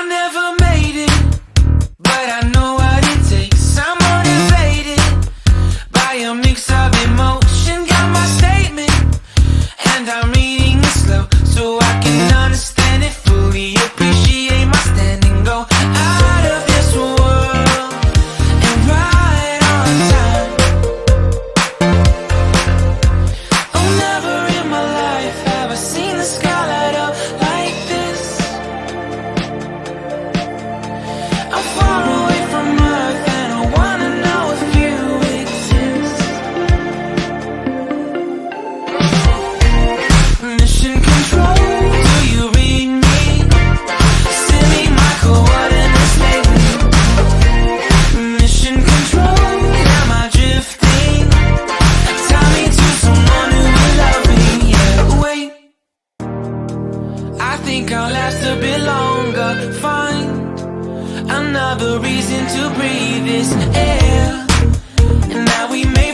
never made it, but I know what it takes. I'm motivated by a mix of emotion. Got my statement, and I'm reading it slow so I can understand it fully. Appreciate my standing, go out of this world and right on time. Oh, never in my life have I seen the sky light up like this. I'm far away from Earth and I wanna know if you exist. Mission control, do you read me? Send me my coordinates lately. Mission control, am I drifting? Tie me to someone who will love me. Yeah, wait, I think I'll last a bit longer. Find another reason to breathe this air, and now we may